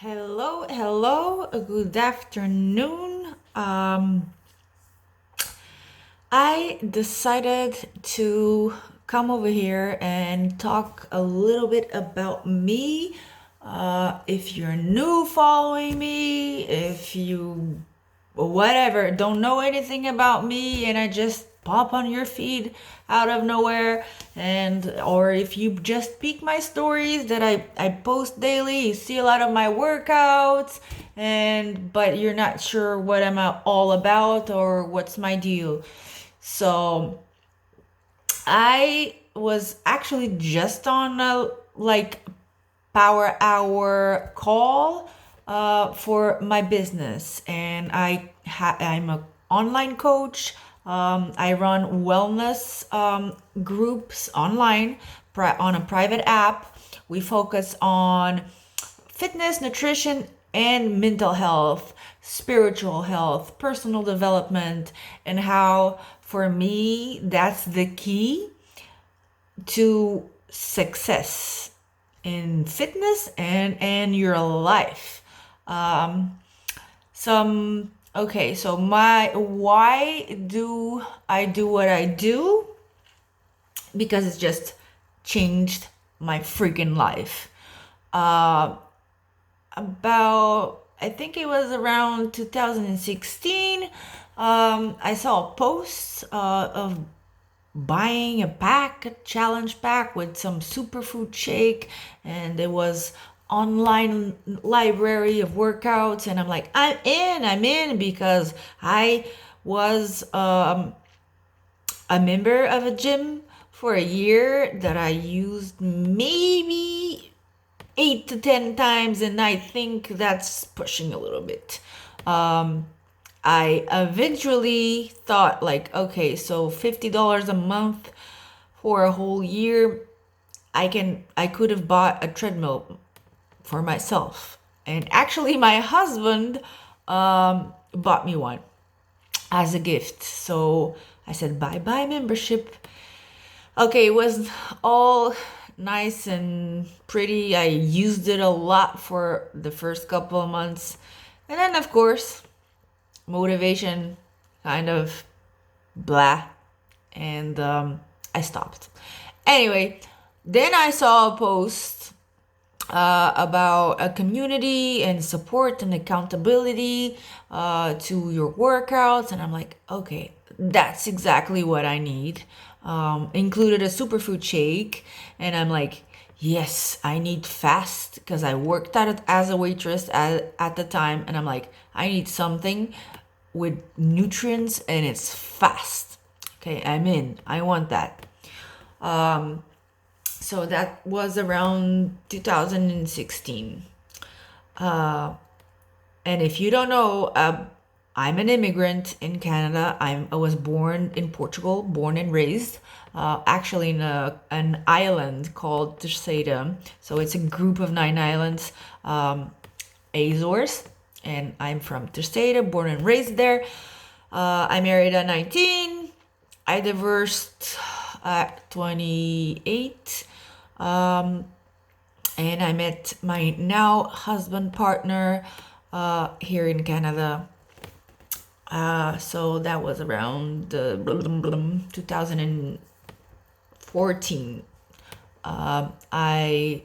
Hello, good afternoon. I decided to come over here and talk a little bit about me. If you're new following me, if you whatever, don't know anything about me and I just pop on your feed out of nowhere, and or if you just peek my stories that I post daily, you see a lot of my workouts, and but you're not sure what I'm all about or what's my deal. So I was actually just on a power hour call for my business, and I'm a online coach. I run wellness groups online on a private app. We focus on fitness, nutrition, and mental health, spiritual health, personal development, and how for me that's the key to success in fitness and your life. Um, some okay, so my why do I do what I do? Because it's just changed my freaking life. Uh, about I think it was around 2016. I saw a post of buying a challenge pack with some superfood shake, and there was online library of workouts, and I'm like, I'm in because I was a member of a gym for a year that I used maybe 8 to 10 times, and I think that's pushing a little bit. I eventually thought, like, okay, so $50 a month for a whole year, I could have bought a treadmill for myself. And actually my husband bought me one as a gift. So I said bye bye membership. Okay, it was all nice and pretty. I used it a lot for the first couple of months. And then, of course, motivation kind of blah. And I stopped. Anyway, then I saw a post about a community and support and accountability to your workouts. And I'm like, okay, that's exactly what I need. Included a superfood shake. And I'm like, yes, I need fast because I worked at it as a waitress at the time. And I'm like, I need something with nutrients and it's fast. Okay, I'm in. I want that. So that was around 2016. And if you don't know, I'm an immigrant in Canada. I was born in Portugal, born and raised, actually in an island called Terceira. So it's a group of 9 islands, Azores, and I'm from Terceira, born and raised there. I married at 19. I divorced at 28. And I met my now husband partner here in Canada. So that was around 2014. I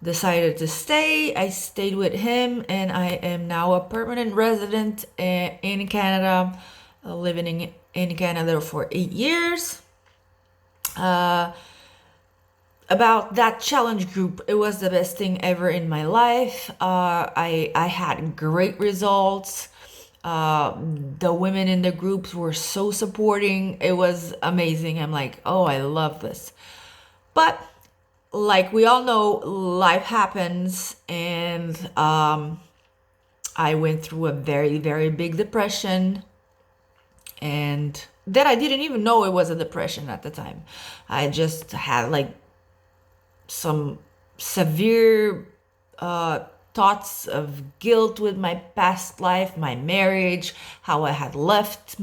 decided to stay. I stayed with him, and I am now a permanent resident in Canada, living in Canada for 8 years. About that challenge group, it was the best thing ever in my life. I had great results. The women in the groups were so supporting. It was amazing. I'm like, oh, I love this. But like we all know, life happens, and I went through a very, very big depression, and that I didn't even know it was a depression at the time. I just had like some severe thoughts of guilt with my past life, my marriage, how I had left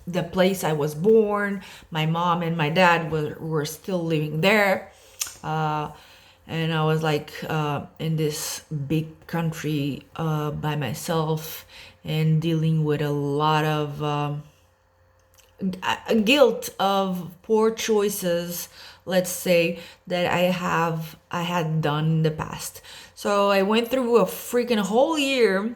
the place I was born. My mom and my dad were still living there. and I was like in this big country by myself and dealing with a lot of guilt of poor choices, let's say, that I had done in the past. So I went through a freaking whole year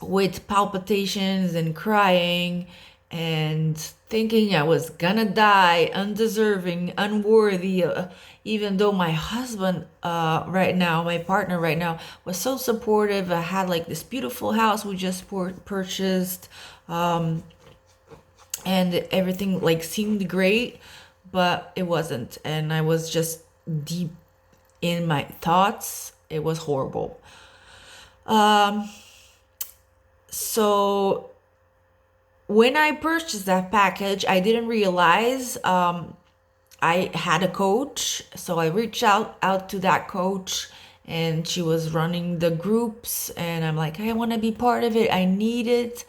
with palpitations and crying and thinking I was gonna die, undeserving, unworthy, even though my husband right now, my partner right now, was so supportive. I had like this beautiful house we just purchased, and everything like seemed great, but it wasn't. And I was just deep in my thoughts. It was horrible. So when I purchased that package, I didn't realize I had a coach. So I reached out to that coach, and she was running the groups, and I'm like, I want to be part of it. I need it.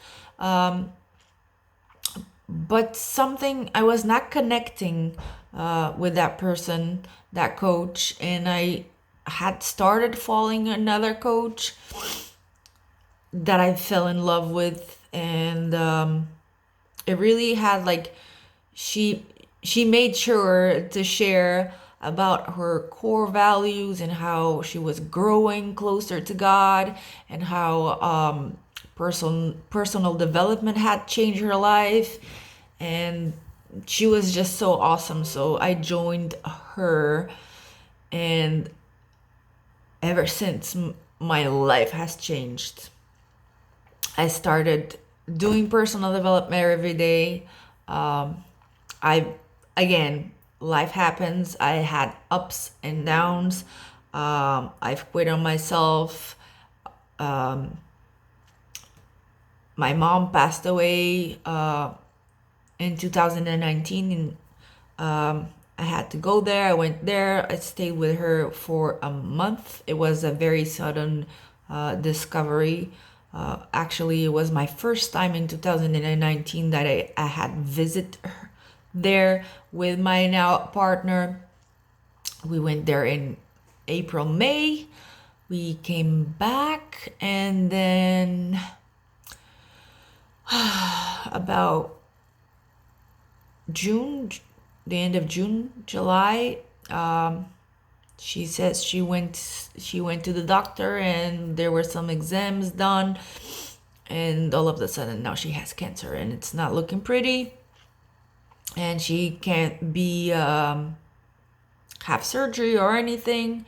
But something, I was not connecting with that person, that coach, and I had started following another coach that I fell in love with, and it really had like, she she made sure to share about her core values and how she was growing closer to God, and how personal development had changed her life, and she was just so awesome. So I joined her, and ever since my life has changed. I started doing personal development every day. I again, life happens. I had ups and downs. I've quit on myself. My mom passed away in 2019, and I had to go there. I went there. I stayed with her for a month. It was a very sudden discovery. Actually, it was my first time in 2019 that I had visit her there with my now partner. We went there in April, May. We came back, and then about June, the end of June, July, she says she went to the doctor, and there were some exams done, and all of a sudden now she has cancer, and it's not looking pretty, and she can't be have surgery or anything,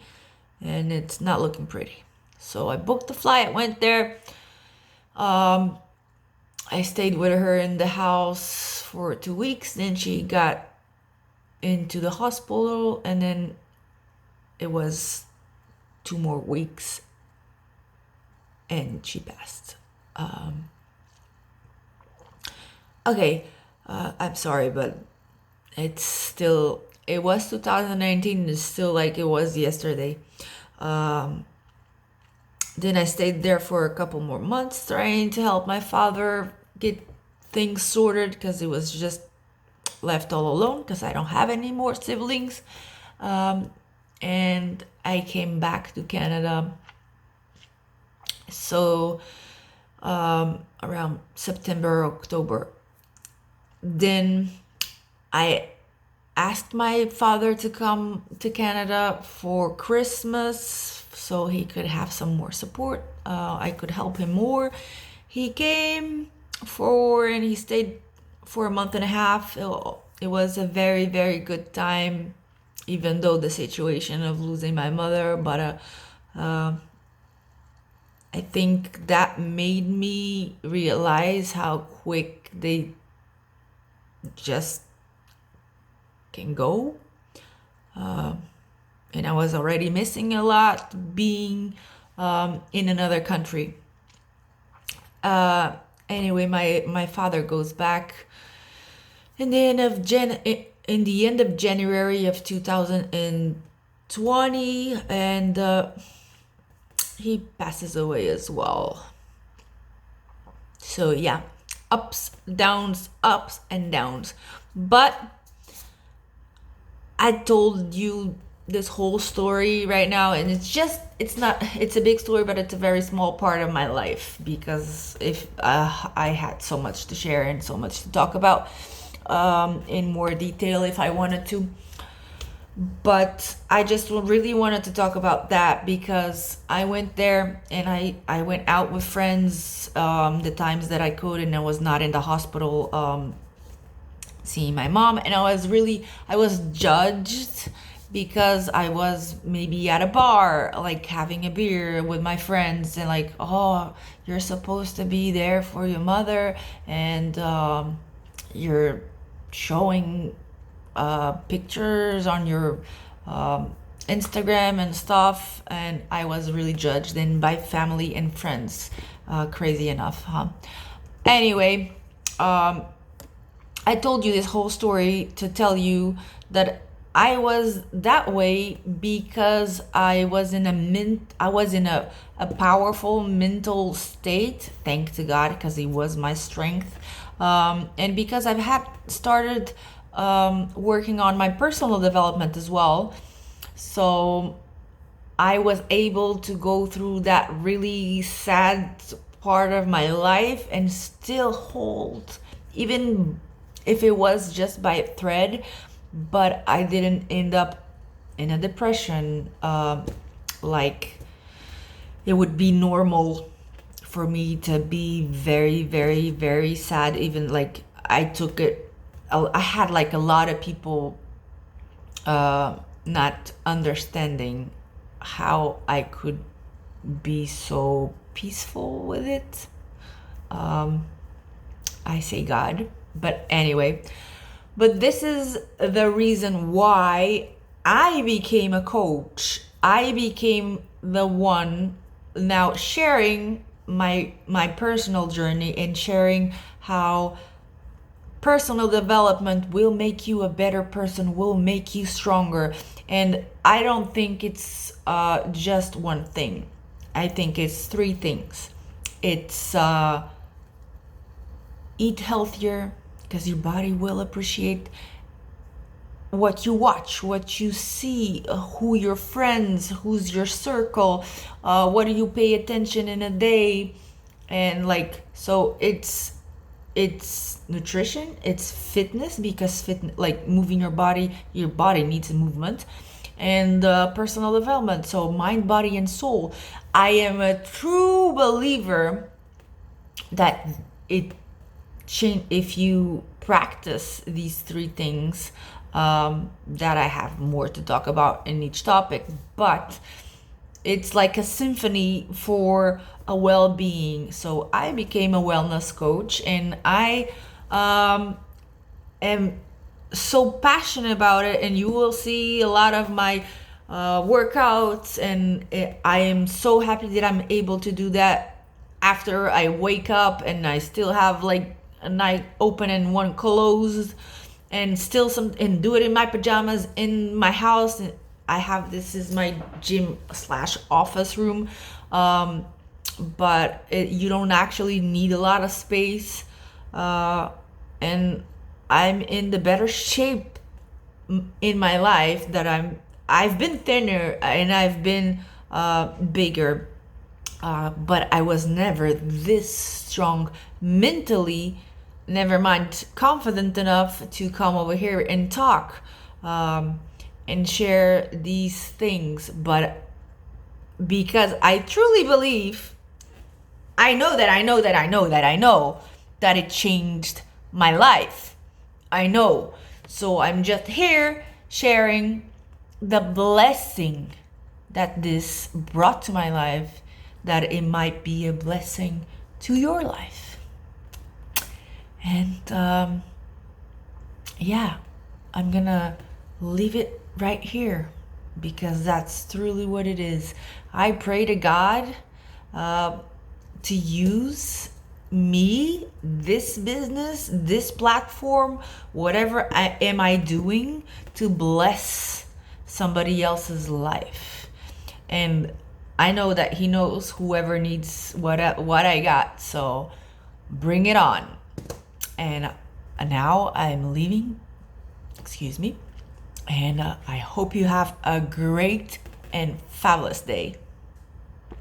and it's not looking pretty. So I booked the flight, went there. I stayed with her in the house for 2 weeks. Then she got into the hospital, and then it was 2 more weeks, and she passed. Okay, I'm sorry, but it was 2019. It's still like it was yesterday. Then I stayed there for a couple more months trying to help my father get things sorted, because he was just left all alone because I don't have any more siblings. And I came back to Canada. So around September, October. Then I asked my father to come to Canada for Christmas so he could have some more support. I could help him more. He came and he stayed for a month and a half. It was a very, very good time, even though the situation of losing my mother. But I think that made me realize how quick they just can go. And I was already missing a lot being in another country. Anyway, my father goes back in the end of January of 2020, and he passes away as well. So yeah, ups and downs. But I told you this whole story right now, and it's a big story, but it's a very small part of my life, because if I had so much to share and so much to talk about in more detail if I wanted to. But I just really wanted to talk about that because I went there and I went out with friends the times that I could, and I was not in the hospital seeing my mom. And I was judged because I was maybe at a bar, like having a beer with my friends, and like, oh, you're supposed to be there for your mother, and you're showing pictures on your Instagram and stuff. And I was really judged then by family and friends. Crazy enough, huh? Anyway, I told you this whole story to tell you that I was that way because I was in a powerful mental state, thank to God, because He was my strength, and because I've had started working on my personal development as well. So I was able to go through that really sad part of my life and still hold, even if it was just by a thread, but I didn't end up in a depression like it would be normal for me to be very, very, very sad. Even like I had like a lot of people not understanding how I could be so peaceful with it. I say God, but anyway, but this is the reason why I became a coach. I became the one now sharing my personal journey and sharing how personal development will make you a better person, will make you stronger. And I don't think it's just one thing. I think it's three things. It's eat healthier, because your body will appreciate what you watch, what you see, who your friends, who's your circle, what do you pay attention in a day. And like, so it's nutrition, it's fitness, because like moving your body needs movement, and personal development, so mind, body, and soul. I am a true believer that if you practice these three things, that I have more to talk about in each topic, but it's like a symphony for a well-being. So I became a wellness coach, and I am so passionate about it, and you will see a lot of my workouts, and I am so happy that I'm able to do that after I wake up and I still have like a night open and one closed, and still and do it in my pajamas in my house. And this is my gym / office room, but you don't actually need a lot of space, and I'm in the better shape in my life that I've been thinner and I've been bigger, but I was never this strong mentally, never mind confident enough to come over here and talk and share these things. But because I truly believe, I know that it changed my life. I know. So I'm just here sharing the blessing that this brought to my life, that it might be a blessing to your life. And yeah, I'm gonna leave it right here, because that's truly what it is. I pray to God to use me, this business, this platform, whatever am I doing, to bless somebody else's life. And I know that He knows whoever needs what I got. So bring it on. And now I'm leaving. Excuse me. And I hope you have a great and fabulous day.